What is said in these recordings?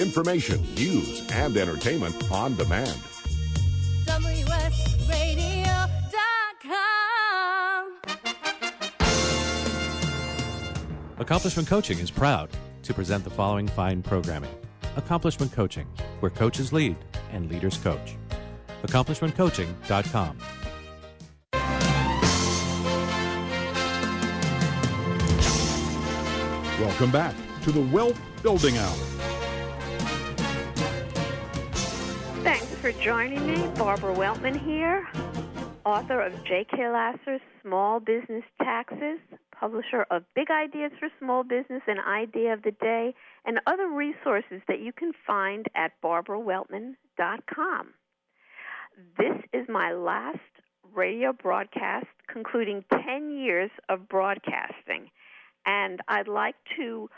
information, news, and entertainment on demand. WSRadio.com. Accomplishment Coaching is proud to present the following fine programming. Accomplishment Coaching, where coaches lead and leaders coach. AccomplishmentCoaching.com. Welcome back to the Wealth Building Hour. Thanks for joining me. Barbara Weltman here, author of J.K. Lasser's Small Business Taxes, publisher of Big Ideas for Small Business and Idea of the Day, and other resources that you can find at barbaraweltman.com. This is my last radio broadcast, concluding 10 years of broadcasting. And I'd like to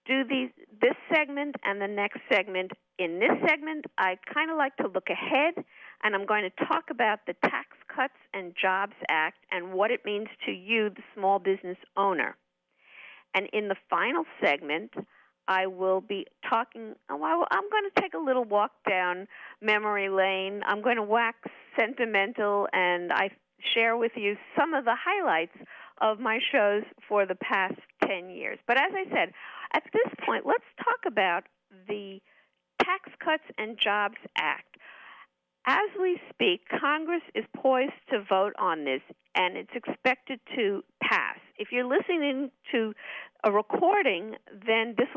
do this segment and the next segment. In this segment, I kind of like to look ahead, and I'm going to talk about the Tax Cuts and Jobs Act and what it means to you, the small business owner. And in the final segment, I will be talking, I'm going to take a little walk down memory lane. I'm going to wax sentimental, and I share with you some of the highlights of my shows for the past 10 years. But as I said, at this point, let's talk about the Tax Cuts and Jobs Act. As we speak, Congress is poised to vote on this, and it's expected to pass. If you're listening to a recording, then this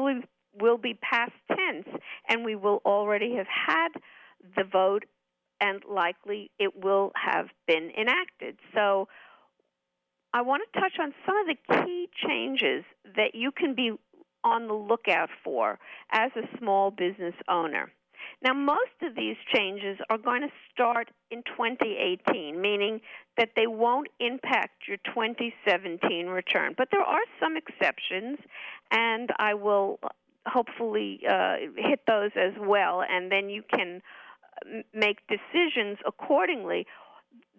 will be past tense, and we will already have had the vote, and likely it will have been enacted. So I want to touch on some of the key changes that you can be on the lookout for as a small business owner. Now, most of these changes are going to start in 2018, meaning that they won't impact your 2017 return. But there are some exceptions, and I will hopefully hit those as well, and then you can make decisions accordingly.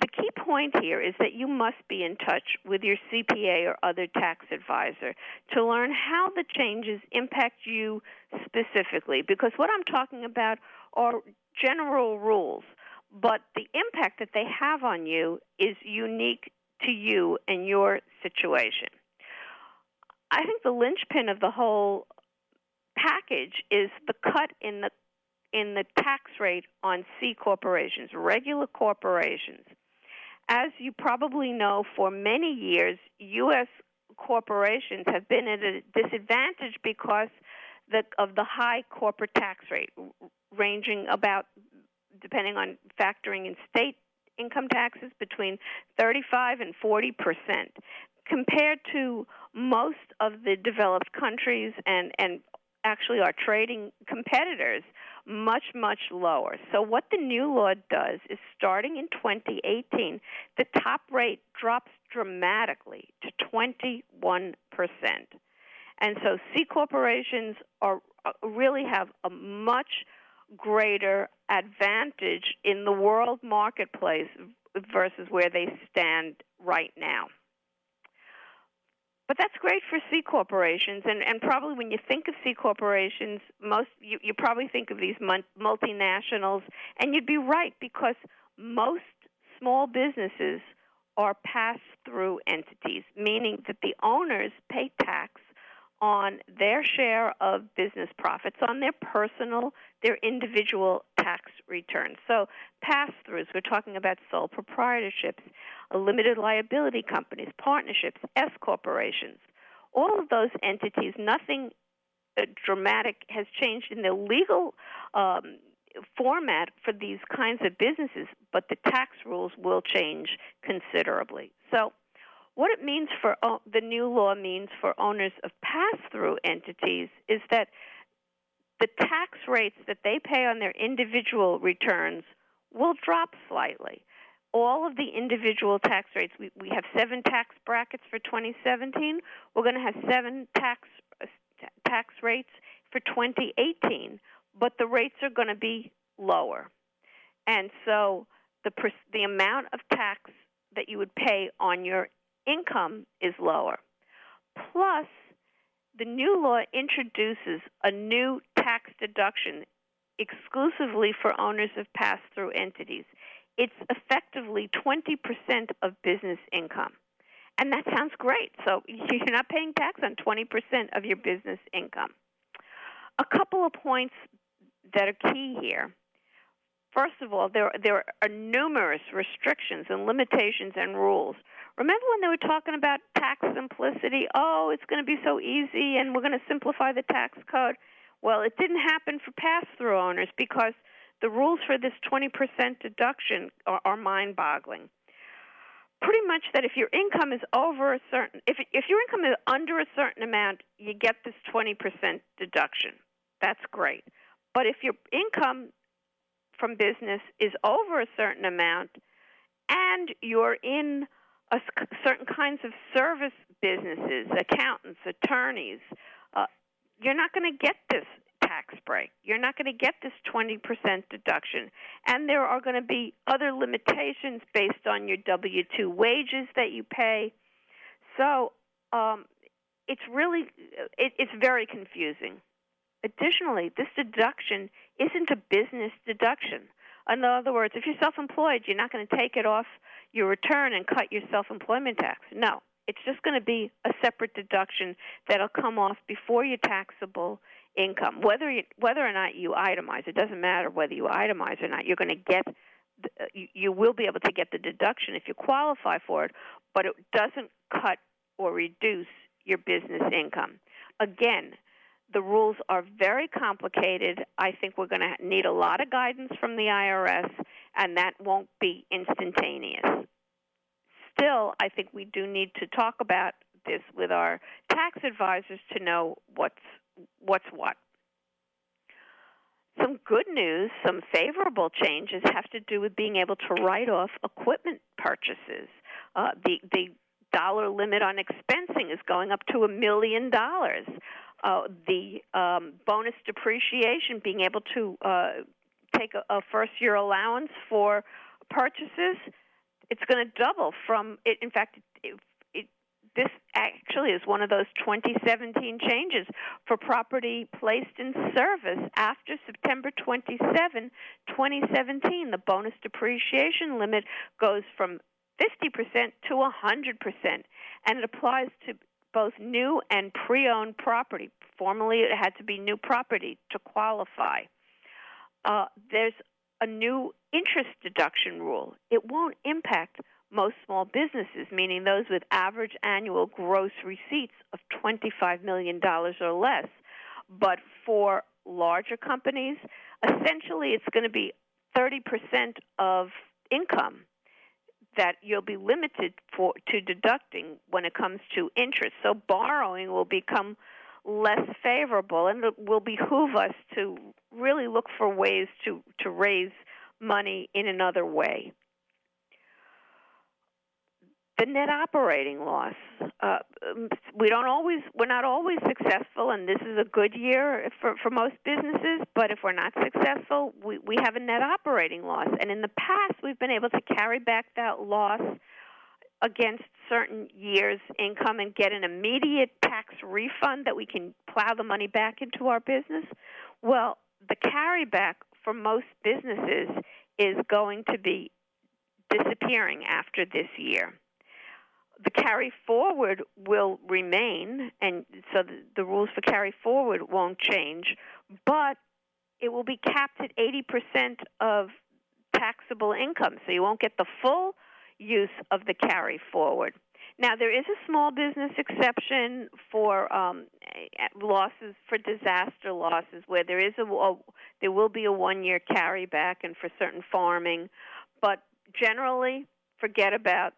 The key point here is that you must be in touch with your CPA or other tax advisor to learn how the changes impact you specifically, because what I'm talking about are general rules, but the impact that they have on you is unique to you and your situation. I think the linchpin of the whole package is the cut in the tax rate on C corporations, regular corporations. As you probably know, for many years, U.S. corporations have been at a disadvantage because of the high corporate tax rate, ranging about, depending on factoring in state income taxes, between 35 and 40%, compared to most of the developed countries and actually our trading competitors, much, much lower. So what the new law does is, starting in 2018, the top rate drops dramatically to 21%. And so C corporations really have a much greater advantage in the world marketplace versus where they stand right now. But that's great for C corporations, and probably when you think of C corporations, you probably think of these multinationals, and you'd be right, because most small businesses are pass-through entities, meaning that the owners pay tax on their share of business profits on their individual tax returns. So pass-throughs, we're talking about sole proprietorships, limited liability companies, partnerships, S corporations. All of those entities, nothing dramatic has changed in the legal format for these kinds of businesses, but the tax rules will change considerably. So what it means for the new law means for owners of pass-through entities is that the tax rates that they pay on their individual returns will drop slightly. All of the individual tax rates, we have 7 tax brackets for 2017. We're going to have 7 tax rates for 2018, but the rates are going to be lower. And so the amount of tax that you would pay on your income is lower. Plus, the new law introduces a new tax deduction exclusively for owners of pass-through entities. It's effectively 20% of business income. And that sounds great. So you're not paying tax on 20% of your business income. A couple of points that are key here. First of all, there are numerous restrictions and limitations and rules. Remember when they were talking about tax simplicity? Oh, it's going to be so easy, and we're going to simplify the tax code. Well, it didn't happen for pass-through owners because the rules for this 20% deduction are mind-boggling. Pretty much that if your income is over a certain, if your income is under a certain amount, you get this 20% deduction. That's great. But if your income from business is over a certain amount and you're in certain kinds of service businesses, accountants, attorneys, you're not going to get this tax break. You're not going to get this 20% deduction. And there are going to be other limitations based on your W-2 wages that you pay. So it's very confusing. Additionally, this deduction isn't a business deduction. In other words, if you're self-employed, you're not going to take it off your return and cut your self-employment tax. No, it's just going to be a separate deduction that'll come off before your taxable income. Whether or not you itemize, it doesn't matter whether you itemize or not. You're going to get, you will be able to get the deduction if you qualify for it, but it doesn't cut or reduce your business income. Again, the rules are very complicated. I think we're going to need a lot of guidance from the IRS, and that won't be instantaneous. Still, I think we do need to talk about this with our tax advisors to know what's what. Some good news, some favorable changes have to do with being able to write off equipment purchases. The dollar limit on expensing is going up to $1 million. The bonus depreciation, being able to take a first-year allowance for purchases, it's going to double from it. In fact, this actually is one of those 2017 changes for property placed in service after September 27, 2017. The bonus depreciation limit goes from 50% to 100%, and it applies to both new and pre-owned property. Formerly, it had to be new property to qualify. There's a new interest deduction rule. It won't impact most small businesses, meaning those with average annual gross receipts of $25 million or less. But for larger companies, essentially it's going to be 30% of income that you'll be limited to deducting when it comes to interest. So borrowing will become less favorable, and it will behoove us to really look for ways to raise money in another way. The net operating loss. We're not always successful, and this is a good year for most businesses, but if we're not successful, we have a net operating loss. And in the past, we've been able to carry back that loss against certain years' income and get an immediate tax refund that we can plow the money back into our business. Well, the carryback for most businesses is going to be disappearing after this year. The carry forward will remain, and so the rules for carry forward won't change, but it will be capped at 80% of taxable income, so you won't get the full use of the carry forward. Now, there is a small business exception for losses, for disaster losses, where there will be a 1-year carryback, and for certain farming, but generally, forget about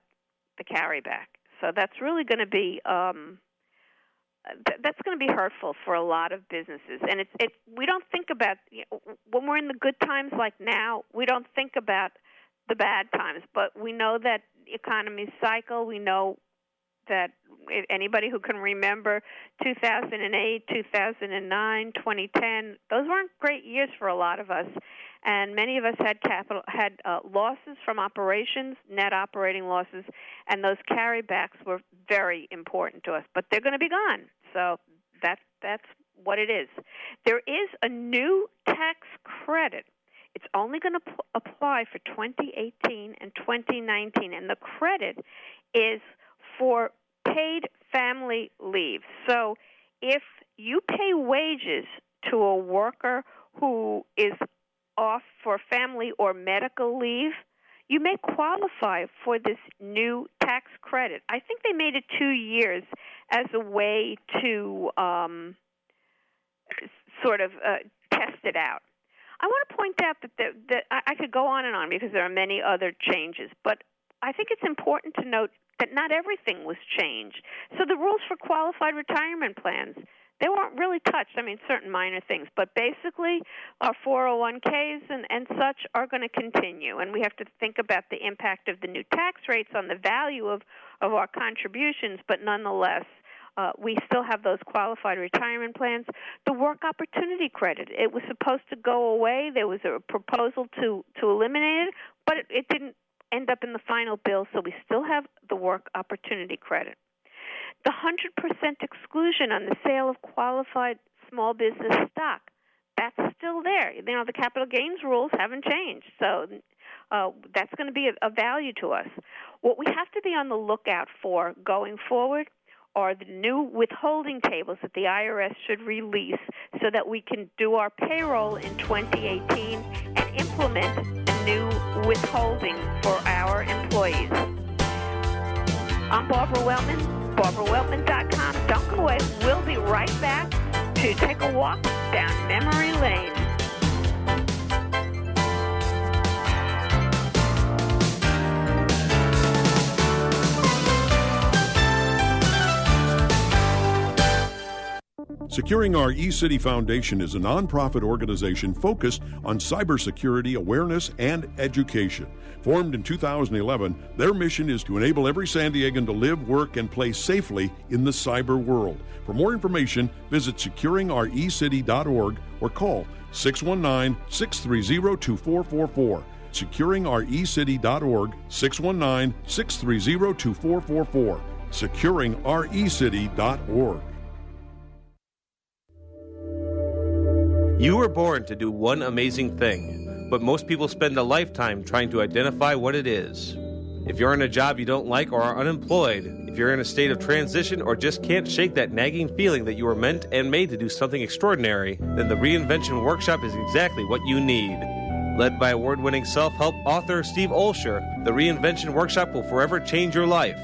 the carryback. So that's really going to be hurtful for a lot of businesses. And we don't think about, when we're in the good times like now, we don't think about the bad times. But we know that economies cycle. We know that anybody who can remember 2008, 2009, 2010, those weren't great years for a lot of us. And many of us had losses from operations, net operating losses, and those carrybacks were very important to us. But they're going to be gone, so that's what it is. There is a new tax credit. It's only going to apply for 2018 and 2019, and the credit is for paid family leave. So if you pay wages to a worker who is off for family or medical leave, you may qualify for this new tax credit. I think they made it 2 years as a way to test it out. I want to point out that I could go on and on because there are many other changes, but I think it's important to note that not everything was changed. So the rules for qualified retirement plans, they weren't really touched. I mean, certain minor things, but basically our 401ks and such are going to continue, and we have to think about the impact of the new tax rates on the value of our contributions, but nonetheless, we still have those qualified retirement plans. The work opportunity credit, it was supposed to go away. There was a proposal to eliminate it, but it didn't end up in the final bill, so we still have the work opportunity credit. The 100% exclusion on the sale of qualified small business stock, that's still there. You know, the capital gains rules haven't changed, so that's going to be a value to us. What we have to be on the lookout for going forward are the new withholding tables that the IRS should release so that we can do our payroll in 2018 and implement the new withholding for our employees. I'm Barbara Weltman, BarbaraWeltman.com. Don't go away. We'll be right back to take a walk down memory lane. Securing Our eCity Foundation is a nonprofit organization focused on cybersecurity awareness and education. Formed in 2011, their mission is to enable every San Diegan to live, work, and play safely in the cyber world. For more information, visit securingourecity.org or call 619-630-2444. securingourecity.org, 619-630-2444. securingourecity.org. You were born to do one amazing thing, but most people spend a lifetime trying to identify what it is. If you're in a job you don't like or are unemployed, if you're in a state of transition or just can't shake that nagging feeling that you were meant and made to do something extraordinary, then the Reinvention Workshop is exactly what you need. Led by award-winning self-help author Steve Olsher, the Reinvention Workshop will forever change your life.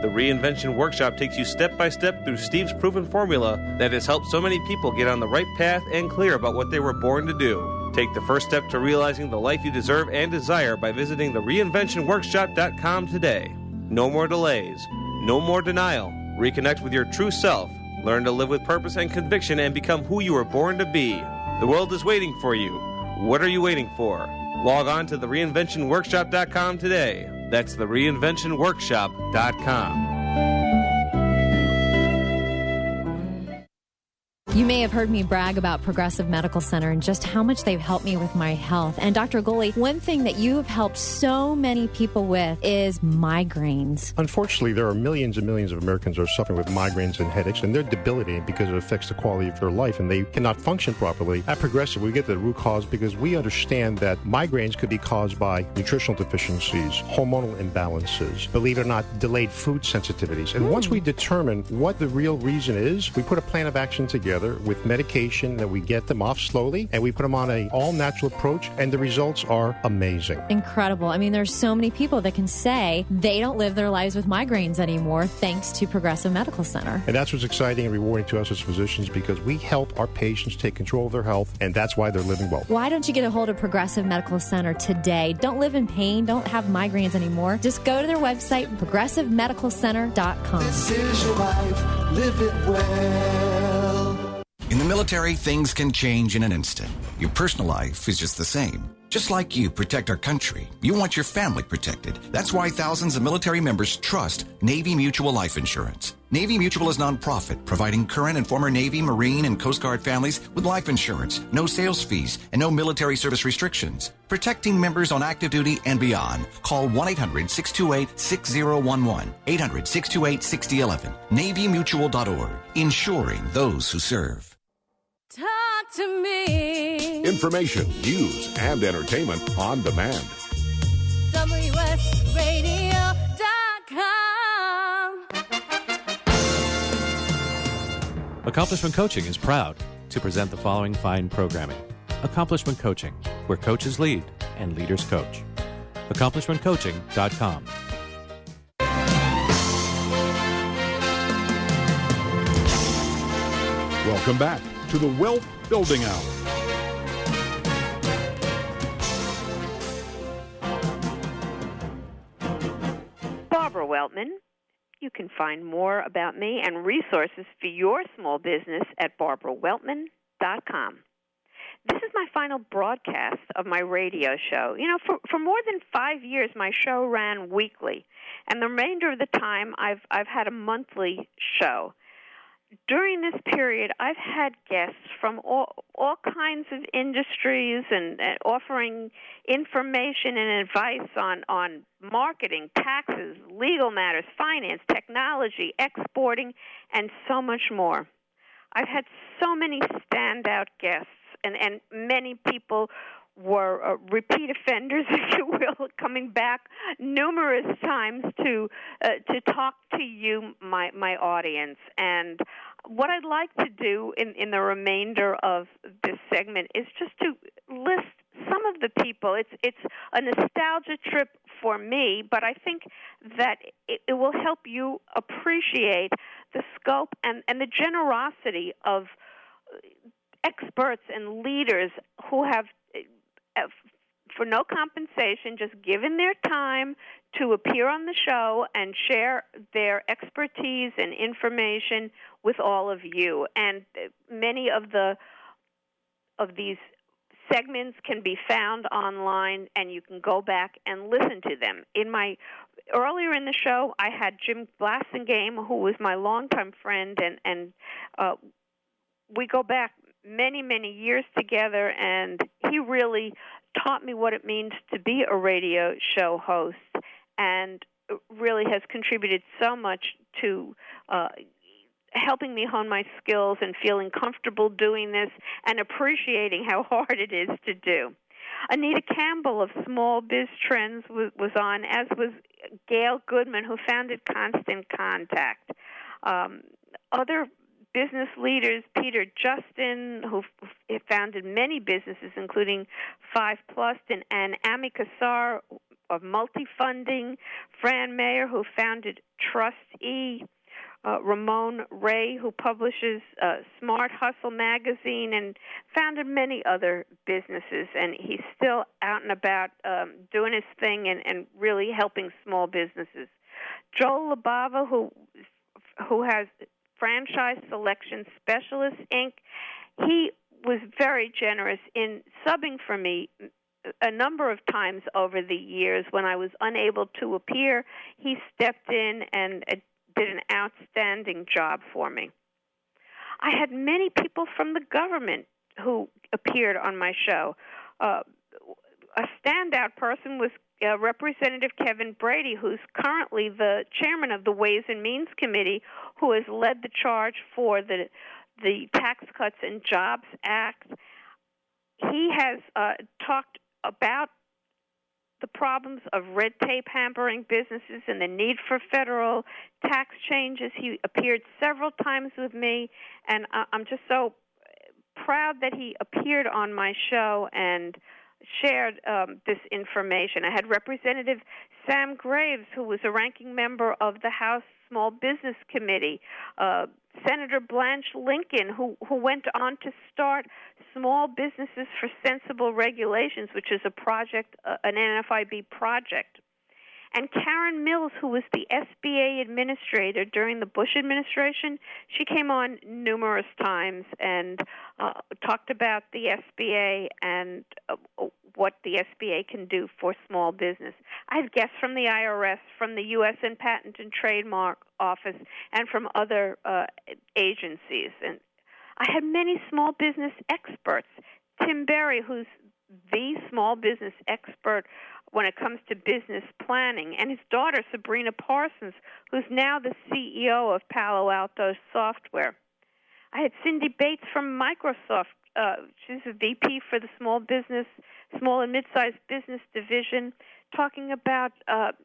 The Reinvention Workshop takes you step-by-step through Steve's proven formula that has helped so many people get on the right path and clear about what they were born to do. Take the first step to realizing the life you deserve and desire by visiting thereinventionworkshop.com today. No more delays. No more denial. Reconnect with your true self. Learn to live with purpose and conviction and become who you were born to be. The world is waiting for you. What are you waiting for? Log on to thereinventionworkshop.com today. That's thereinventionworkshop.com. You may have heard me brag about Progressive Medical Center and just how much they've helped me with my health. And Dr. Goley, one thing that you have helped so many people with is migraines. Unfortunately, there are millions and millions of Americans who are suffering with migraines and headaches, and they're debilitating because it affects the quality of their life, and they cannot function properly. At Progressive, we get to the root cause because we understand that migraines could be caused by nutritional deficiencies, hormonal imbalances, believe it or not, delayed food sensitivities. And once we determine what the real reason is, we put a plan of action together with medication that we get them off slowly, and we put them on an all-natural approach, and the results are amazing. Incredible. I mean, there's so many people that can say they don't live their lives with migraines anymore thanks to Progressive Medical Center. And that's what's exciting and rewarding to us as physicians because we help our patients take control of their health, and that's why they're living well. Why don't you get a hold of Progressive Medical Center today? Don't live in pain. Don't have migraines anymore. Just go to their website, progressivemedicalcenter.com. This is your life. Live it well. In the military, things can change in an instant. Your personal life is just the same. Just like you protect our country, you want your family protected. That's why thousands of military members trust Navy Mutual Life Insurance. Navy Mutual is nonprofit, providing current and former Navy, Marine, and Coast Guard families with life insurance, no sales fees, and no military service restrictions. Protecting members on active duty and beyond. Call 1-800-628-6011, 800-628-6011, NavyMutual.org, insuring those who serve. Talk to me. Information, news, and entertainment on demand. WSRadio.com. Accomplishment Coaching is proud to present the following fine programming. Accomplishment Coaching, where coaches lead and leaders coach. AccomplishmentCoaching.com. Welcome back to the Wealth Building Hour. Barbara Weltman. You can find more about me and resources for your small business at barbaraweltman.com. This is my final broadcast of my radio show. You know, for more than 5 years, my show ran weekly, and the remainder of the time, I've had a monthly show. During this period, I've had guests from all kinds of industries and offering information and advice on marketing, taxes, legal matters, finance, technology, exporting, and so much more. I've had so many standout guests, and many people were repeat offenders, if you will, coming back numerous times to talk to you, my audience. And what I'd like to do in the remainder of this segment is just to list some of the people. It's a nostalgia trip for me, but I think that it will help you appreciate the scope and the generosity of experts and leaders who have, for no compensation, just given their time to appear on the show and share their expertise and information with all of you. And many of these segments can be found online, and you can go back and listen to them. Earlier in the show, I had Jim Blassingame, who was my longtime friend, and we go back many, many years together, and he really taught me what it means to be a radio show host, and really has contributed so much to helping me hone my skills and feeling comfortable doing this and appreciating how hard it is to do. Anita Campbell of Small Biz Trends was on, as was Gail Goodman, who founded Constant Contact. Other business leaders, Peter Justin, who founded many businesses, including 5 Plus, and Amy Kassar of Multifunding, Fran Mayer, who founded Trust E, Ramon Ray, who publishes Smart Hustle magazine, and founded many other businesses. And he's still out and about doing his thing and really helping small businesses. Joel Labava, who has Franchise Selection Specialists, Inc., he was very generous in subbing for me a number of times over the years when I was unable to appear. He stepped in and did an outstanding job for me. I had many people from the government who appeared on my show. A standout person was Representative Kevin Brady, who's currently the chairman of the Ways and Means Committee, who has led the charge for the Tax Cuts and Jobs Act. He has talked about the problems of red tape hampering businesses and the need for federal tax changes. He appeared several times with me, and I'm just so proud that he appeared on my show and shared this information. I had Representative Sam Graves, who was a ranking member of the House Small Business Committee, Senator Blanche Lincoln, who went on to start Small Businesses for Sensible Regulations, which is a project, an NFIB project. And Karen Mills, who was the SBA administrator during the Bush administration, she came on numerous times and talked about the SBA and what the SBA can do for small business. I had guests from the IRS, from the U.S. Patent and Trademark Office, and from other agencies. And I had many small business experts. Tim Berry, who's the small business expert when it comes to business planning, and his daughter, Sabrina Parsons, who's now the CEO of Palo Alto Software. I had Cindy Bates from Microsoft she's a VP for the small and mid-sized business division, talking about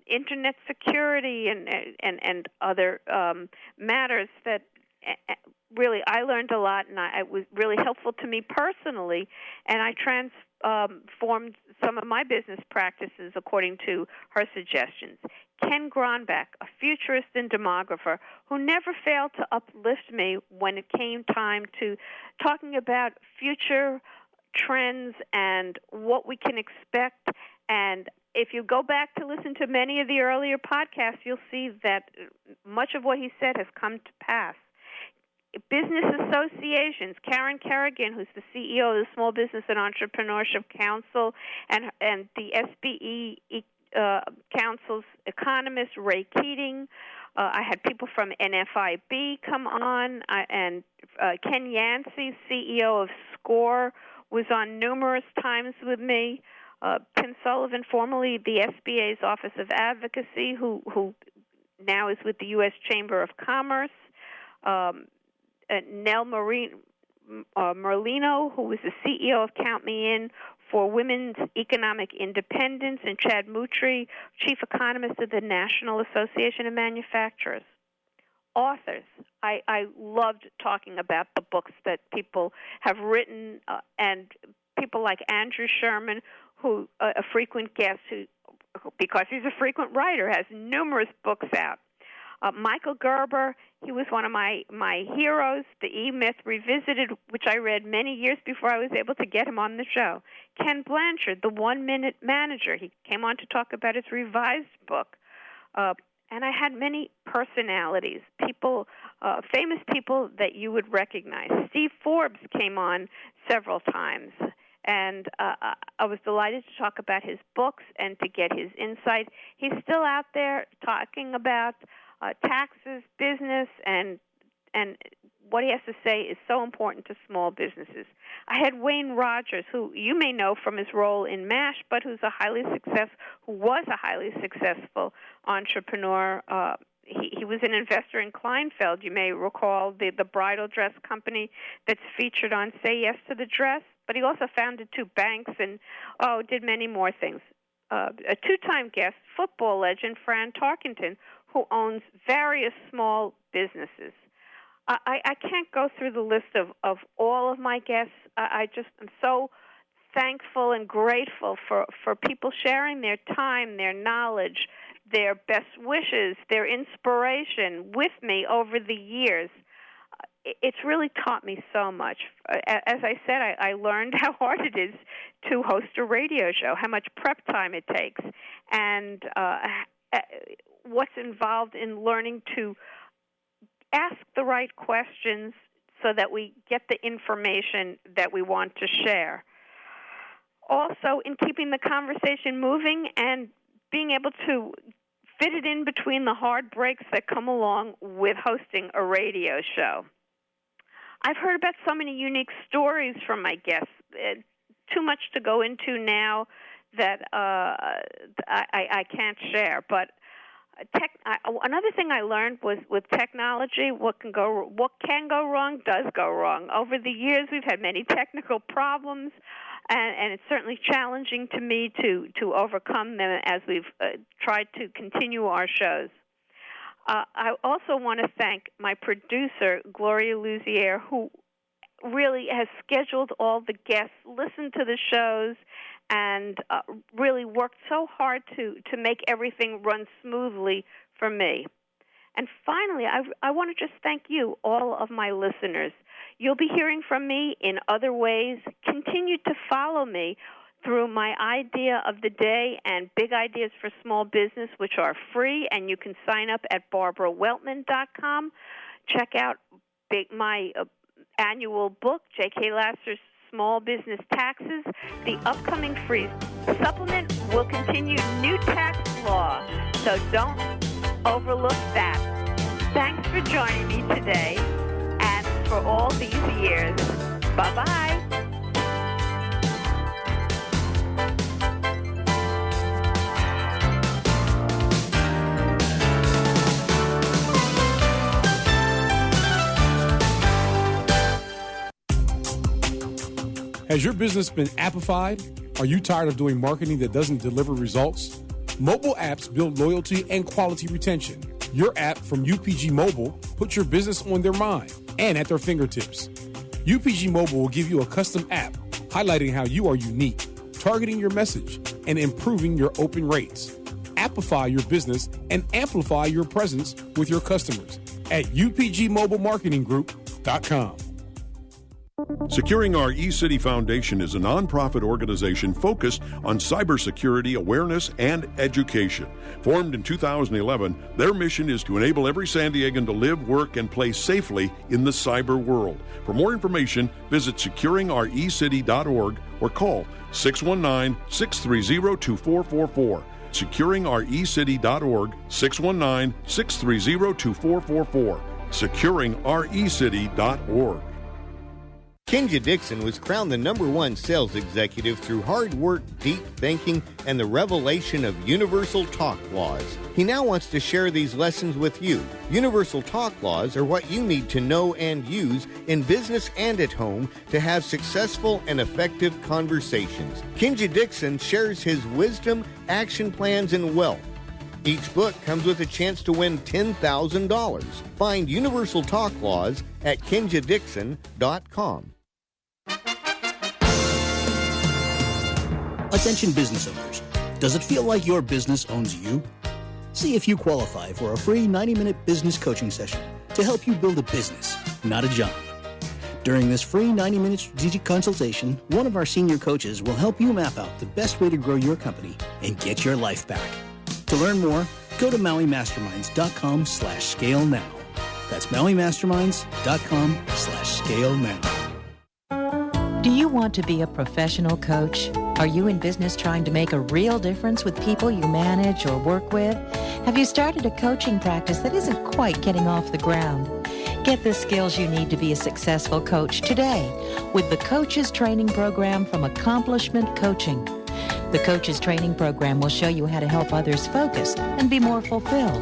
internet security and other matters that really I learned a lot, and it was really helpful to me personally, and I transformed some of my business practices according to her suggestions. Ken Gronbach, a futurist and demographer who never failed to uplift me when it came time to talking about future trends and what we can expect. And if you go back to listen to many of the earlier podcasts, you'll see that much of what he said has come to pass. Business associations, Karen Kerrigan, who's the CEO of the Small Business and Entrepreneurship Council, and the SBE Council's economist, Ray Keating. I had people from NFIB come on, and Ken Yancey, CEO of SCORE, was on numerous times with me. Tim Sullivan, formerly the SBA's Office of Advocacy, who now is with the U.S. Chamber of Commerce. Nell Merlino, who was the CEO of Count Me In for Women's Economic Independence, and Chad Moutry, Chief Economist of the National Association of Manufacturers. Authors. I loved talking about the books that people have written, and people like Andrew Sherman, who a frequent guest, who, because he's a frequent writer, has numerous books out. Michael Gerber, he was one of my heroes, The E-Myth Revisited, which I read many years before I was able to get him on the show. Ken Blanchard, The 1 Minute Manager, he came on to talk about his revised book. And I had many personalities, people, famous people that you would recognize. Steve Forbes came on several times, and I was delighted to talk about his books and to get his insight. He's still out there talking about taxes, business, and what he has to say is so important to small businesses. I had Wayne Rogers, who you may know from his role in MASH, but who was a highly successful entrepreneur. He was an investor in Kleinfeld. You may recall the bridal dress company that's featured on Say Yes to the Dress. But he also founded 2 banks and did many more things. A 2-time guest, football legend Fran Tarkenton, who owns various small businesses. I can't go through the list of all of my guests. I'm so thankful and grateful for people sharing their time, their knowledge, their best wishes, their inspiration with me over the years. It's really taught me so much. As I said, I learned how hard it is to host a radio show, how much prep time it takes, and what's involved in learning to ask the right questions so that we get the information that we want to share. Also, in keeping the conversation moving and being able to fit it in between the hard breaks that come along with hosting a radio show. I've heard about so many unique stories from my guests. Too much to go into now that I can't share. But another thing I learned was with technology, what can go wrong does go wrong. Over the years, we've had many technical problems, and it's certainly challenging to me to overcome them as we've tried to continue our shows. I also want to thank my producer, Gloria Luzier, who really has scheduled all the guests, listened to the shows, and really worked so hard to make everything run smoothly for me. And finally, I want to just thank you, all of my listeners. You'll be hearing from me in other ways. Continue to follow me through my idea of the day and big ideas for small business, which are free, and you can sign up at barbaraweltman.com. Check out my annual book, J.K. Lasser's Small Business Taxes. The upcoming free supplement will continue new tax law, so don't overlook that. Thanks for joining me today and for all these years. Bye-bye. Has your business been appified? Are you tired of doing marketing that doesn't deliver results? Mobile apps build loyalty and quality retention. Your app from UPG Mobile puts your business on their mind and at their fingertips. UPG Mobile will give you a custom app highlighting how you are unique, targeting your message, and improving your open rates. Appify your business and amplify your presence with your customers at upgmobilemarketinggroup.com. Securing Our eCity Foundation is a nonprofit organization focused on cybersecurity awareness and education. Formed in 2011, their mission is to enable every San Diegan to live, work, and play safely in the cyber world. For more information, visit securingourecity.org or call 619-630-2444. securingourecity.org, 619-630-2444. securingourecity.org. Kenja Dixon was crowned the #1 sales executive through hard work, deep thinking, and the revelation of Universal Talk Laws. He now wants to share these lessons with you. Universal Talk Laws are what you need to know and use in business and at home to have successful and effective conversations. Kenja Dixon shares his wisdom, action plans, and wealth. Each book comes with a chance to win $10,000. Find Universal Talk Laws at kenjadixon.com. Attention business owners. Does it feel like your business owns you? See if you qualify for a free 90-minute business coaching session to help you build a business, not a job. During this free 90-minute strategic consultation, one of our senior coaches will help you map out the best way to grow your company and get your life back. To learn more, go to MauiMasterminds.com/scale now. That's MauiMasterminds.com/scale now. Do you want to be a professional coach? Are you in business trying to make a real difference with people you manage or work with? Have you started a coaching practice that isn't quite getting off the ground? Get the skills you need to be a successful coach today with the Coaches Training Program from Accomplishment Coaching. The Coaches Training Program will show you how to help others focus and be more fulfilled.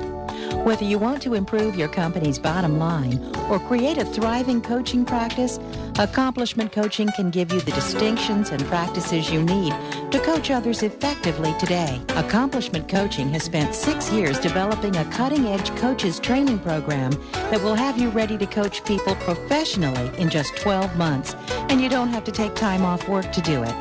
Whether you want to improve your company's bottom line or create a thriving coaching practice, Accomplishment Coaching can give you the distinctions and practices you need to coach others effectively today. Accomplishment Coaching has spent 6 years developing a cutting-edge coaches training program that will have you ready to coach people professionally in just 12 months, and you don't have to take time off work to do it.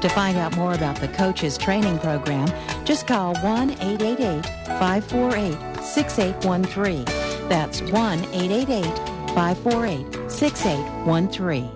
To find out more about the Coaches Training Program, just call 1-888-548-6813. That's 1-888-548-6813.